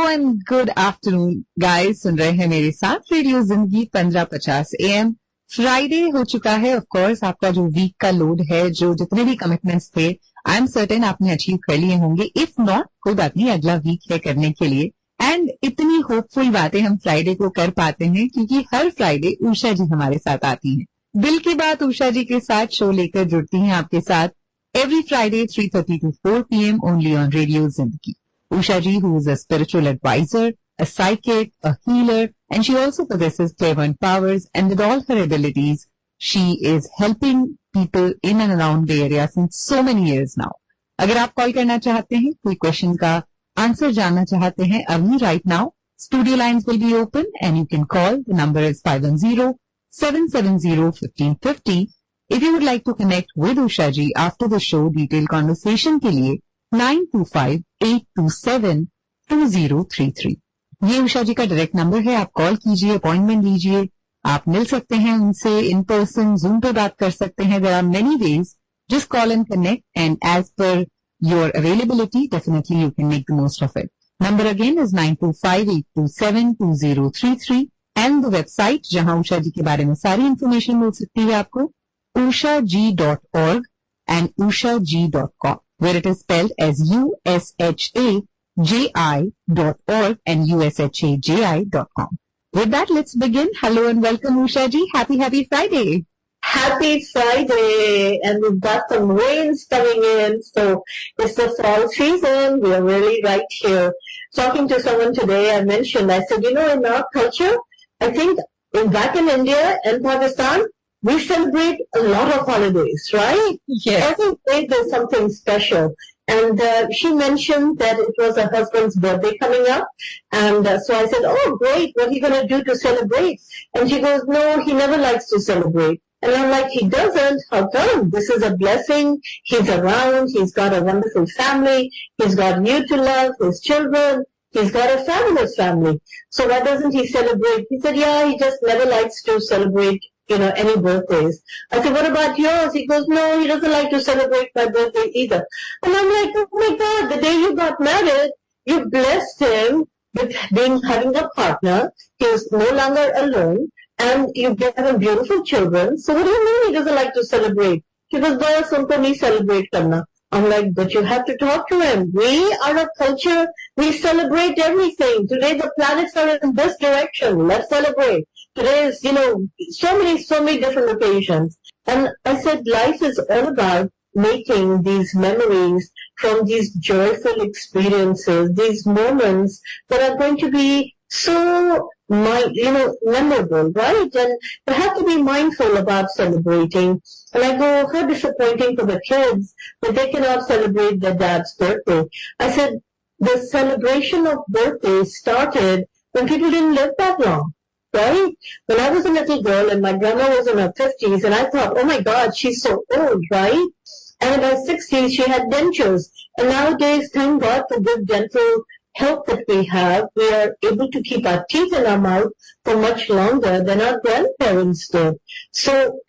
And good afternoon guys, सुन रहे हैं मेरे साथ रेडियो जिंदगी 1550 AM। फ्राइडे हो चुका है। ऑफ कोर्स आपका जो वीक का लोड है, जो जितने भी कमिटमेंट्स थे, आई एम सर्टेन आपने अचीव कर लिए होंगे। इफ नॉट, कोई बात नहीं, अगला वीक है करने के लिए। एंड इतनी होपफुल बातें हम फ्राइडे को कर पाते हैं क्योंकि हर फ्राइडे उषा जी हमारे साथ आती हैं। दिल की बात उषा जी के साथ शो लेकर जुड़ती हैं आपके साथ every Friday 3:30 to 4 p.m. only on Radio Zindagi. Usha ji, who is a spiritual advisor, a psychic, a healer, and she also possesses clairvoyant powers, and with all her abilities, she is helping people in and around the area since so many years now. अगर आप call करना चाहते हैं, कोई question का answer जानना चाहते हैं अभी right now, studio lines will be open and you can call. The number is 510-770-1550. If you would like to connect with Usha ji after the show, detailed conversation के लिए 925-827-2033. ये उषा जी का डायरेक्ट नंबर है. आप कॉल कीजिए, appointment लीजिए, आप मिल सकते हैं उनसे इन पर्सन, जूम पे बात कर सकते हैं. There are many ways. Just call and connect, and as per your availability, definitely you can make the most of it. Number again is 925-827-2033, and the website जहां उषा जी के बारे में सारी इंफॉर्मेशन मिल सकती है आपको, ushaji.org and ushaji.com, where it is spelled as ushaji.org and ushaji.com. With that, let's begin. Hello and welcome, Usha ji. Happy Friday. Happy Friday, and we've got some rains coming in, so it's the fall season. We are really right here. Talking to someone today, I mentioned, I said, in our culture, I think back in India and Pakistan, we celebrate a lot of holidays, right? Yes. Every day there's something special. And she mentioned that it was her husband's birthday coming up. And so I said, oh, great, what are you going to do to celebrate? And she goes, no, he never likes to celebrate. And I'm like, he doesn't? How come? This is a blessing. He's around. He's got a wonderful family. He's got you to love, his children. He's got a fabulous family. So why doesn't he celebrate? He said, yeah, he just never likes to celebrate any birthdays. I said, what about yours? He goes, no, he doesn't like to celebrate my birthday either. And I'm like, oh my God, the day you got married, you blessed him with having a partner. He is no longer alone, and you gave him beautiful children. So what do you mean he doesn't like to celebrate? He goes, boss, unko nahi celebrate karna. I'm like, but you have to talk to him. We are a culture, we celebrate everything. Today the planets are in this direction. Let's celebrate. Today is, so many different occasions. And I said, life is all about making these memories from these joyful experiences, these moments that are going to be so, memorable, right? And you have to be mindful about celebrating. And I go, how disappointing for the kids that they cannot celebrate their dad's birthday. I said, the celebration of birthdays started when people didn't live that long. Right? When I was a little girl and my grandma was in her 50s, and I thought, oh my God, she's so old, right? And in her 60s, she had dentures. And nowadays, thank God for good dental health that we have. We are able to keep our teeth in our mouth for much longer than our grandparents did. So,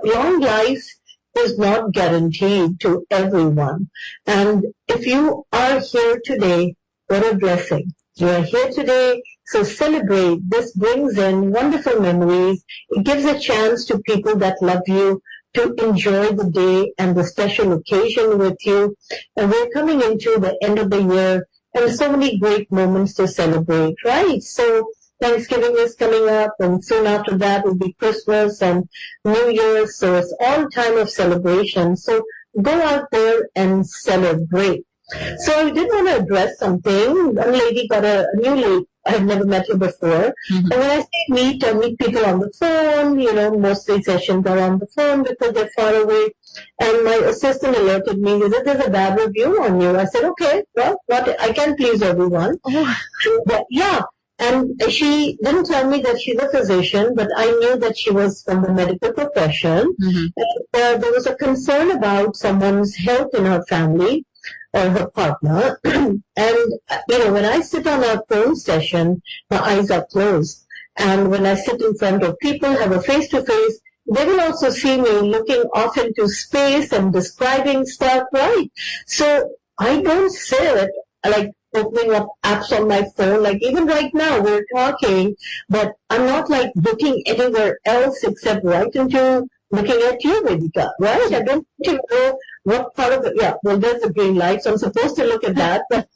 long life is not guaranteed to everyone. And if you are here today, what a blessing. You are here today. So celebrate. This brings in wonderful memories. It gives a chance to people that love you to enjoy the day and the special occasion with you. And we're coming into the end of the year, and so many great moments to celebrate, right? So Thanksgiving is coming up, and soon after that will be Christmas and New Year's. So it's all time of celebration. So go out there and celebrate. So I did want to address something. One lady got a new lady. I had never met her before. Mm-hmm. And when I say meet, I meet people on the phone. Mostly sessions are on the phone because they're far away. And my assistant alerted me, he said, there's a bad review on you. I said, okay, well, I can't please everyone. Oh. But yeah. And she didn't tell me that she's a physician, but I knew that she was from the medical profession. Mm-hmm. And there was a concern about someone's health in her family or her partner. And, when I sit on a phone session, my eyes are closed. And when I sit in front of people, have a face-to-face, they will also see me looking off into space and describing stuff, right? So I don't sit like opening up apps on my phone. Like even right now we're talking, but I'm not like looking anywhere else except right into looking at you, Vedika, right? I don't even know what part of yeah, well, there's the green light, so I'm supposed to look at that, but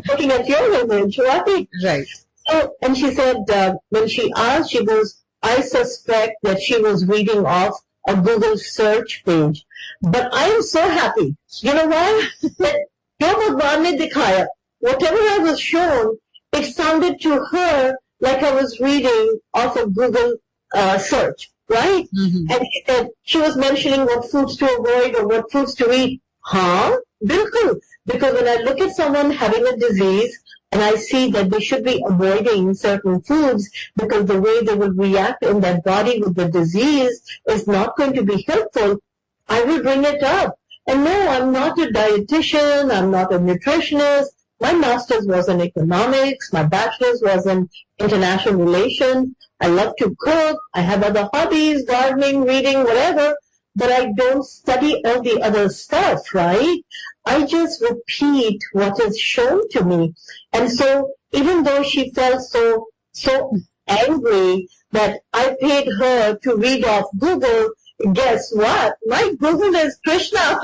looking at your image, right? Right. So, and she said, when she asked, she goes, I suspect that she was reading off a Google search page. But I am so happy. You know why? That Jo Bhagwan ne dikhaya. Whatever I was shown, it sounded to her like I was reading off a Google search, right? Mm-hmm. And she said, she was mentioning what foods to avoid or what foods to eat. Huh? Bilkul. Because when I look at someone having a disease, and I see that they should be avoiding certain foods because the way they will react in their body with the disease is not going to be helpful, I will bring it up. And no, I'm not a dietitian, I'm not a nutritionist. My master's was in economics, my bachelor's was in international relations. I love to cook, I have other hobbies, gardening, reading, whatever, but I don't study all the other stuff, right? I just repeat what is shown to me. And so even though she felt so angry that I paid her to read off Google, guess what? My Google is Krishna.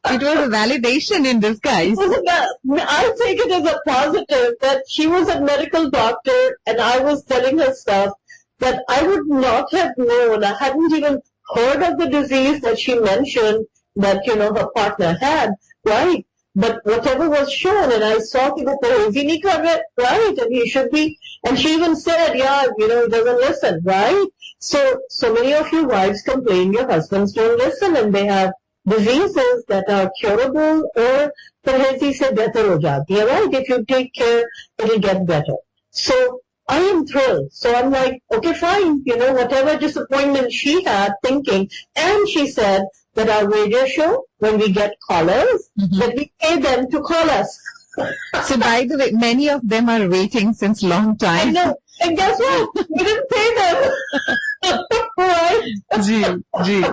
It was a validation in disguise. I take it as a positive that she was a medical doctor and I was telling her stuff that I would not have known. I hadn't even heard of the disease that she mentioned that, her partner had, right? But whatever was shown, and I saw people right? And he should be, and she even said, yeah, he doesn't listen, right? So many of you wives complain your husbands don't listen and they have diseases that are curable or parhezi se behtar ho jati hai, right? If you take care, it'll get better. So I am thrilled. So I'm like, okay, fine, whatever disappointment she had thinking, and she said that our radio show, when we get callers, that we pay them to call us. So by the way, many of them are waiting since long time. I know. And guess what? We didn't pay them. Right? Gee.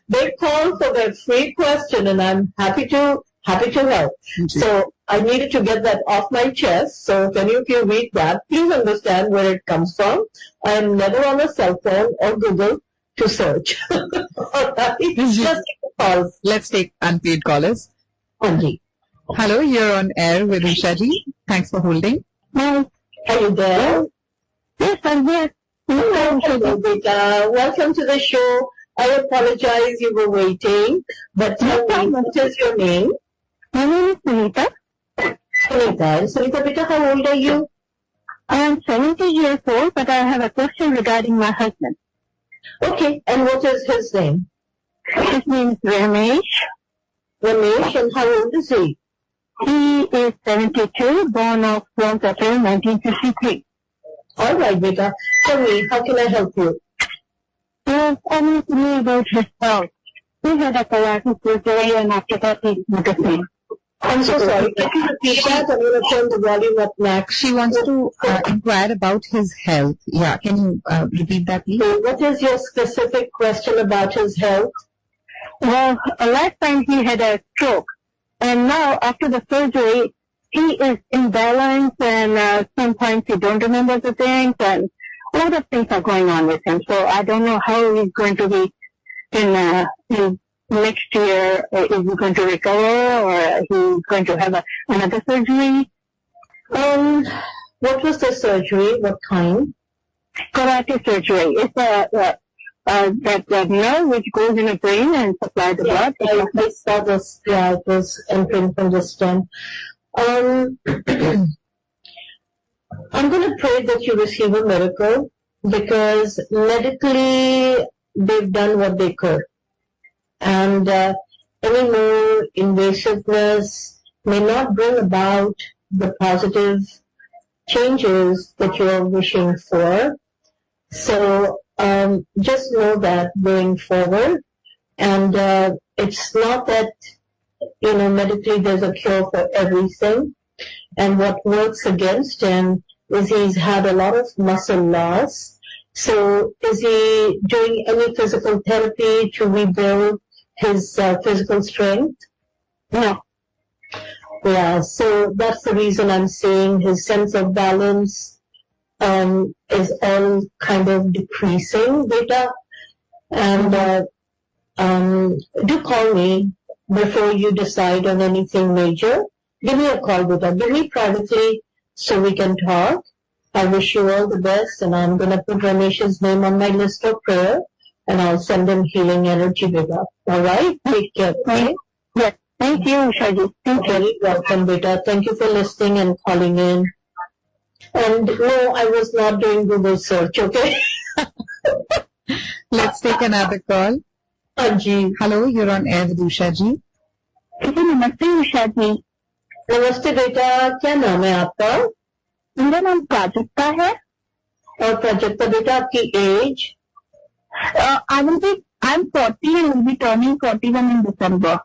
They call for their free question and I'm happy to help. Gee. So I needed to get that off my chest. So if any of you read that, please understand where it comes from. I am never on a cell phone or Google to search. Alright? Just take the calls. Let's take unpaid callers. Anji. Hello, you're on air with Ushaji. Thanks for holding. Hi. Are you there? Yes, I'm here. Hello, Beta. Welcome to the show. I apologize you were waiting, but tell me, what is your name? My name is Sunita. Sunita. And Sunita, Beta, how old are you? I am 70 years old, but I have a question regarding my husband. Okay, and what is his name? His name is Ramesh. Ramesh, and how old is he? He is 72, born of 12th April 1953. All right, Beta. Tell me, how can I help you? I need to know about his health. He had a carotid surgery and after that he noticed. I'm so sorry. Can you repeat that? I'm going to turn the volume up next. She wants to inquire about his health. Yeah, can you repeat that, please? So what is your specific question about his health? Well, last time he had a stroke, and now after the surgery, he is imbalanced and sometimes he don't remember the things and a lot of things are going on with him. So I don't know how he's going to be in next year. Is he going to recover or he's going to have another surgery? What was the surgery? What kind? Carotid surgery. It's that nerve which goes in the brain and supply the blood. I saw this. Yeah, it was entering from the stem. I'm going to pray that you receive a miracle because medically they've done what they could. And any more invasiveness may not bring about the positive changes that you're wishing for. So just know that going forward. And it's not that, medically there's a cure for everything. And what works against him is he's had a lot of muscle loss. So is he doing any physical therapy to rebuild his physical strength? No. Yeah, so that's the reason I'm saying his sense of balance is all kind of decreasing, beta. And do call me before you decide on anything major. Give me a call, beta. Give me privately so we can talk. I wish you all the best, and I'm going to put Ramesh's name on my list of prayer, and I'll send him healing energy, beta. All right? Take care, okay? Yes. Thank you, Ushaji. Thank you. Very welcome, beta. Thank you for listening and calling in. And no, I was not doing Google search, okay? Let's take another call. Anji. Hello, you're on air with Usha ji. नमस्ते उषा जी. नमस्ते बेटा, क्या नाम है आपका? मेरा नाम प्राजक्ता है. और प्राजक्ता बेटा, आपकी as? I'm 40 and will be turning 41 in December.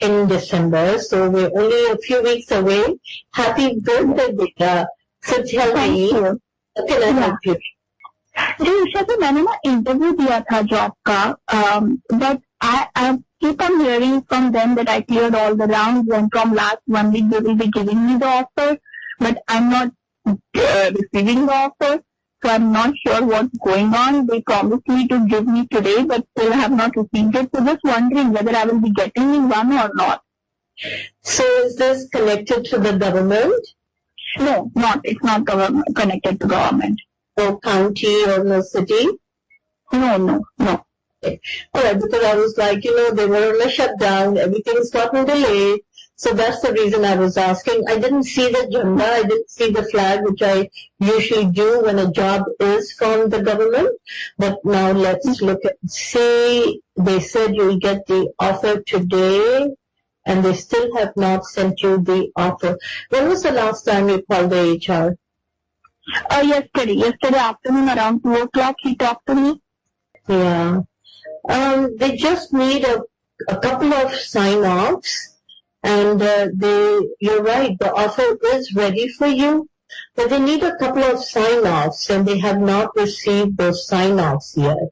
In December, so we're only a few weeks away. Happy birthday, beta. So tell me, how can I help you? जी उषा जी, मैंने ना इंटरव्यू दिया था जॉब का, but I keep on hearing from them that I cleared all the rounds, and from last 1 week they will be giving me the offer, but I'm not receiving the offer, so I'm not sure what's going on. They promised me to give me today, but still I have not received it. So just wondering whether I will be getting one or not. So is this connected to the government? No, not. It's not connected to government. No county or no city? No. Okay. All right, because I was like, they were on a shutdown, everything's gotten delayed. So that's the reason I was asking. I didn't see the jhanda, I didn't see the flag, which I usually do when a job is from the government. But now let's look and see. They said you'll get the offer today, and they still have not sent you the offer. When was the last time you called the HR? Yesterday afternoon around 2 o'clock he talked to me. Yeah. They just need a couple of sign-offs, and you're right, the offer is ready for you, but they need a couple of sign-offs, and they have not received those sign-offs yet.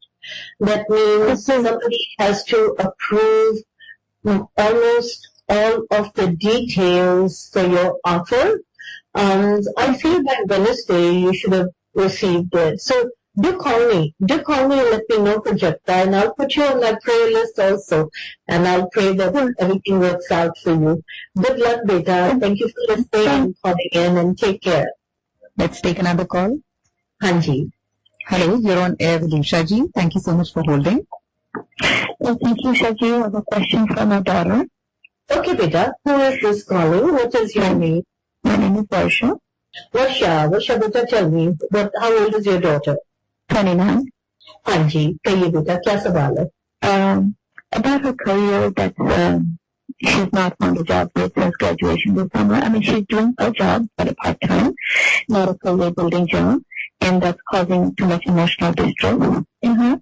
That means somebody has to approve almost all of the details for your offer. I feel by Wednesday you should have received it. So do call me and let me know, Projecta, and I'll put you on my prayer list also, and I'll pray that everything works out for you. Good luck, beta. Thank you for listening and calling in, and take care. Let's take another call. Hanji. Hello, you're on air with Usha ji. Thank you so much for holding. Well, thank you, Usha ji. I have a question for my daughter. Okay, beta. Who is this calling? What is your name? My name is Varsha. Varsha, beta, tell me, how old is your daughter? 29. Hanji, कहिए बेटा, क्या सवाल है? About her career, that she's not found a job yet since graduation this summer. I mean, she's doing a job, but a part-time, not a career building job, and that's causing too much emotional distress in her.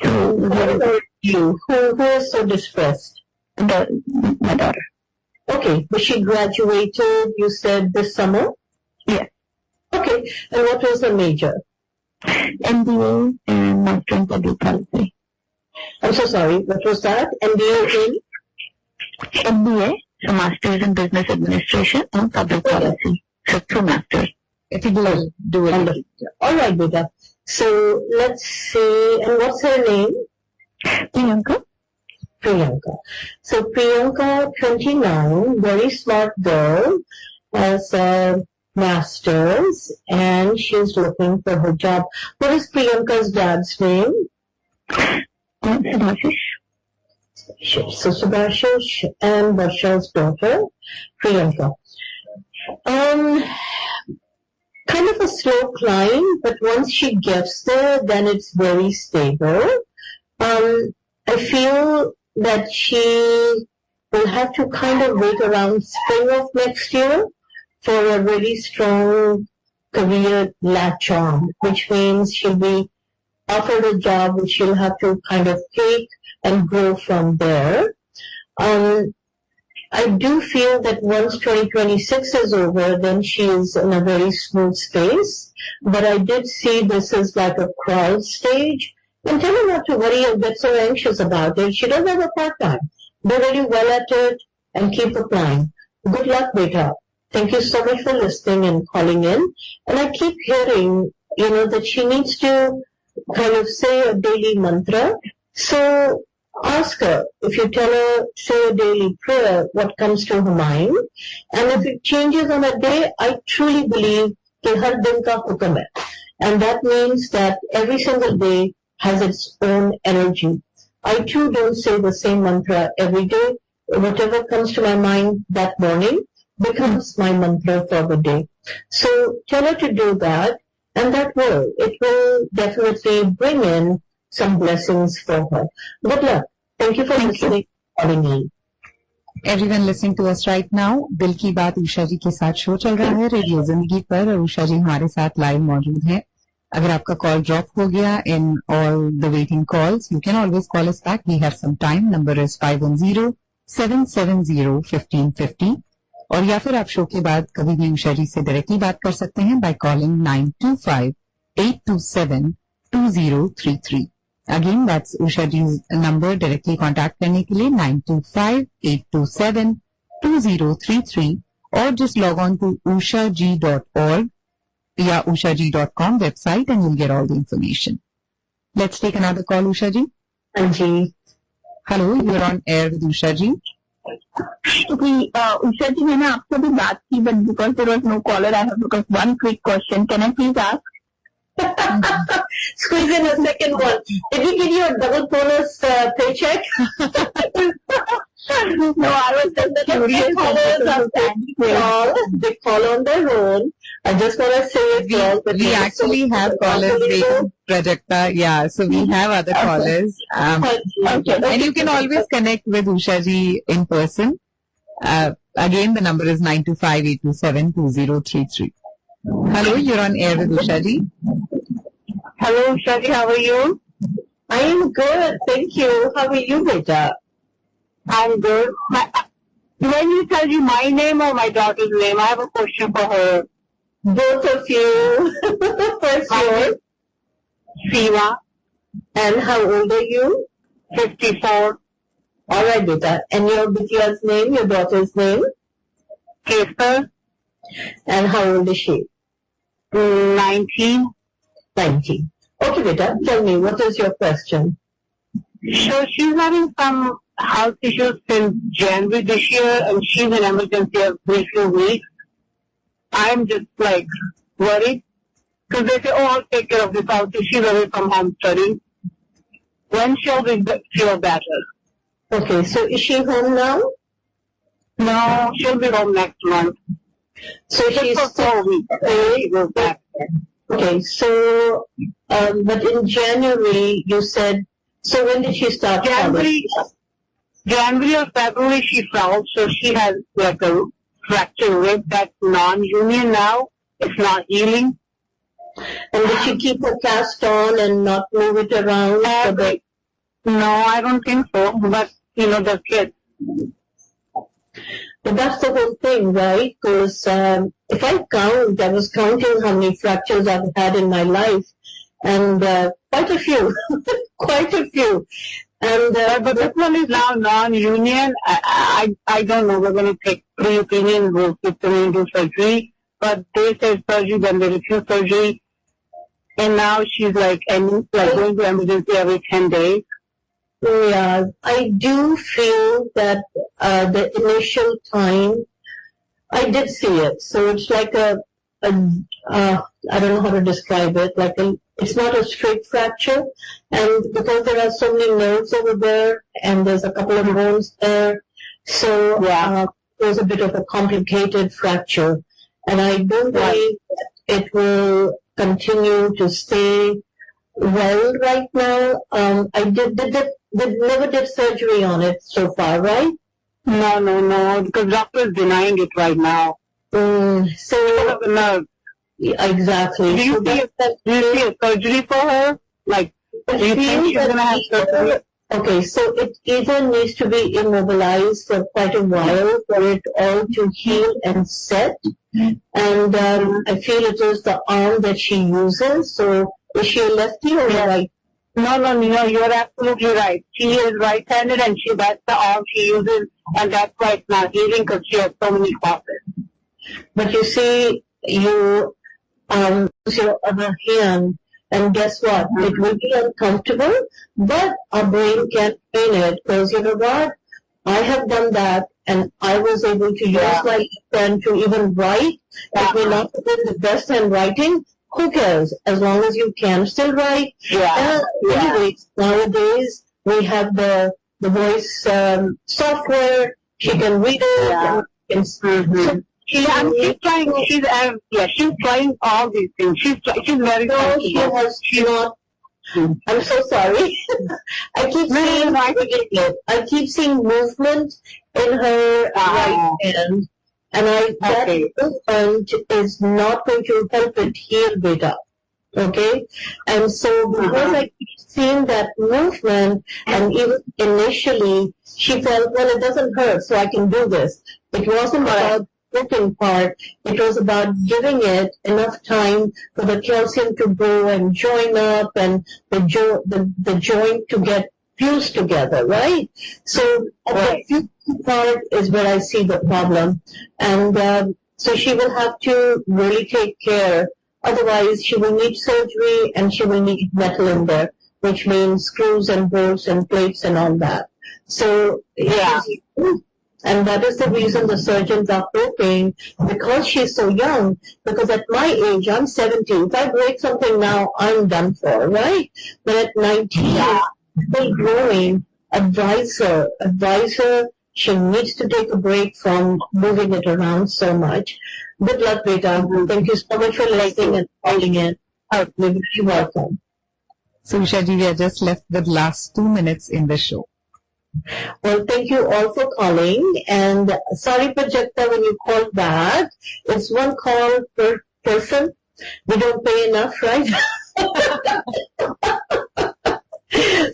So, what about you? Who is so distressed? My daughter. Okay, but she graduated, you said, this summer? Yes. Okay, and what was the major? MBA and Master in Public Policy. I'm so sorry, what was that? MBA in? MBA, so Masters in Business Administration and Public Policy. So 2 masters. If you do it. All right, beta. So let's see, and what's her name? Priyanka. So Priyanka, 29, very smart girl, has a master's, and she's looking for her job. What is Priyanka's dad's name? Subhashish. So Subhashish and Varsha's daughter, Priyanka. Kind of a slow climb, but once she gets there, then it's very stable. I feel that she will have to kind of wait around spring of next year for a really strong career latch on, which means she'll be offered a job which she'll have to kind of take and grow from there. I do feel that once 2026 is over, then she is in a very smooth space. But I did see this as like a crawl stage. And tell her not to worry or get so anxious about it. She does have a part-time. Do really well at it and keep applying. good luck, beta. Thank you so much for listening and calling in. And I keep hearing, that she needs to kind of say a daily mantra. So ask her, if you tell her, say a daily prayer, what comes to her mind. And if it changes on a day, I truly believe कि हर दिन का हुक्म है. And that means that every single day has its own energy. I too don't say the same mantra every day. Whatever comes to my mind that morning becomes my mantra for the day. So tell her to do that, and it will definitely bring in some blessings for her. Good luck. Thank you for listening, calling in. Everyone listening to us right now, दिल की बात उषा जी के साथ show चल रहा है radio जिंदगी पर और उषा जी हमारे साथ लाइव मौजूद हैं. अगर आपका कॉल ड्रॉप हो गया in all the waiting calls, you can always call us back. We have some time. Number is 510-770-1550. और या फिर आप शो के बाद कभी भी उषा जी से डायरेक्टली बात कर सकते हैं by calling 925-827-2033. Again that's Usha ji number directly contact करने के लिए 925-827-2033 और just log on to ushaji.org या ushaji.com website and you'll get all the information. Let's take another call. Usha ji. हाँ जी. Hello, you are on air with Usha ji. Usha ji, मैंने आपसे भी बात की, but because there was no caller, I have because one quick question. Can I please ask? Squeeze in a second one. Did we give you a double bonus paycheck? No, I was just curious. They call on their own. I just want to say it. We actually have callers waiting, Prajakta. Yeah, so we have other callers. Okay. And you can always connect with Usha ji in person. Again, the number is 925-827-2033. Hello, you're on air with Usha ji. Hello, Usha ji, how are you? I am good, thank you. How are you, beta? I'm good. When you tell you my name or my daughter's name, I have a question for her. Both of you. First yours. Siva. And how old are you? 54. All right, beta. And your bitya's name, your daughter's name? Kesar. And how old is she? 19. 19. Okay, beta. Tell me, what is your question? So she's having some health issues since January this year, and she's in emergency every few weeks. I'm just worried because they say, "Oh, I'll take care of this house." She's away from home studying. When she'll feel better? Okay, so is she home now? No, she'll be home next month. So she's for 4 weeks. She goes back. Okay, so but in January you said. So when did she start? January or February she fell, so she has a fractured rib that's non-union now. It's not healing. And did she keep her cast on and not move it around? No, I don't think so. But the kids. But that's the whole thing, right? Because if I was counting how many fractures I've had in my life, and quite a few, quite a few. And but this one is now non-union. I don't know. We're going to take pre-opinion. We'll put them into surgery. But they said surgery, then they refused surgery. And now she's going to emergency every 10 days. Yeah, I do feel that the initial time, I did see it. So it's like I don't know how to describe it. It's not a straight fracture, and because there are so many nerves over there, and there's a couple of bones there, so there's a bit of a complicated fracture, and I don't believe that it will continue to stay well right now. I never did surgery on it so far, right? No, because doctor is denying it right now. So nerve. Exactly. Do you see a surgery for her? Do you think she's going to have surgery? Okay, so it either needs to be immobilized for quite a while for it all to heal and set. And I feel it is the arm that she uses. So is she a lefty or a right? No, you're absolutely right. She is right-handed, and that's the arm she uses and that's why it's not healing, because she has so many causes. But you see, you use your other hand, and guess what? It will be uncomfortable, but our brain can train it, because you know what? I have done that, and I was able to use my pen to even write. It may not have been the best handwriting. Who cares? As long as you can still write. Anyways, nowadays we have the voice software. She can read it. And she's trying. She's trying all these things. She's very. No, she has not. I'm so sorry. I keep seeing movement in her right hand, and that movement is not going to help it heal, beta. Okay, and so because I keep seeing that movement, and even initially she felt, well, it doesn't hurt, so I can do this. It wasn't about broken part, it was about giving it enough time for the calcium to grow and join up, and the joint to get fused together, right? So the fused part is where I see the problem, and so she will have to really take care. Otherwise, she will need surgery, and she will need metal in there, which means screws and bolts and plates and all that. So and that is the reason the surgeons are hoping, because she's so young, because at my age, I'm 70, if I break something now, I'm done for, right? But at 19, still growing, advisor, she needs to take a break from moving it around so much. Good luck, beta. Thank you so much for listening and calling in. You're very welcome. So, Ushaji, we are just left with last 2 minutes in the show. Well, thank you all for calling, and sorry, Prajakta, when you called back, it's one call per person. We don't pay enough, right?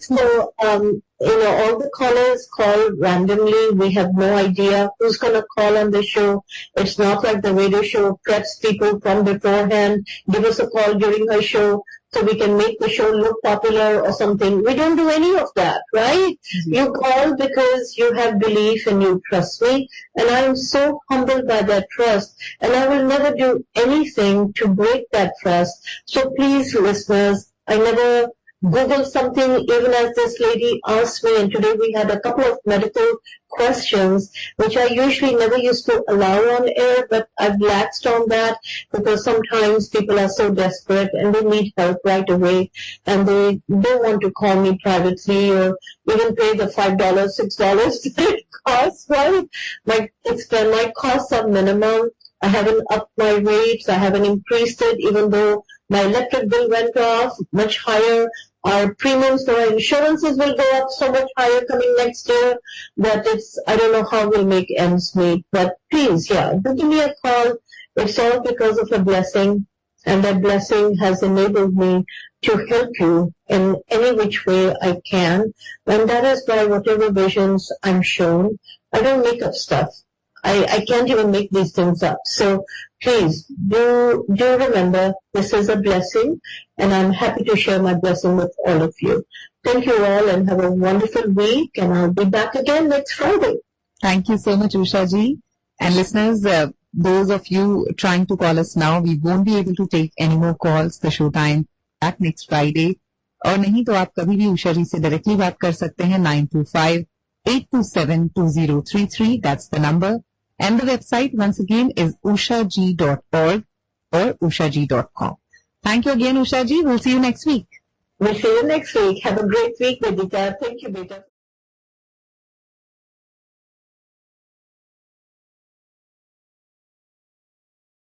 So, all the callers call randomly. We have no idea who's going to call on the show. It's not like the radio show preps people from beforehand. Give us a call during her show so we can make the show look popular or something. We don't do any of that, right? You call because you have belief and you trust me. And I am so humbled by that trust. And I will never do anything to break that trust. So please, listeners, I never Google something, even as this lady asked me, and today we had a couple of medical questions, which I usually never used to allow on air, but I've laxed on that because sometimes people are so desperate and they need help right away, and they don't want to call me privately or even pay the $5, $6 that it costs, right? My costs are minimum. I haven't upped my rates. I haven't increased it, even though my electric bill went off much higher. Our premiums for our insurances will go up so much higher coming next year that I don't know how we'll make ends meet. But please, do give me a call. It's all because of a blessing, and that blessing has enabled me to help you in any which way I can. And that is by whatever visions I'm shown. I don't make up stuff. I can't even make these things up. So please do remember this is a blessing, and I'm happy to share my blessing with all of you. Thank you all, and have a wonderful week, and I'll be back again next Friday. Thank you so much, Ushaji. And listeners, those of you trying to call us now, we won't be able to take any more calls. The show time back next Friday. और नहीं तो आप कभी भी उषा जी से directly बात कर सकते हैं 925-827-2033. That's the number. And the website, once again, is ushaji.org or ushaji.com. Thank you again, Ushaji. We'll see you next week. We'll see you next week. Have a great week, Vedita. Thank you, Beta.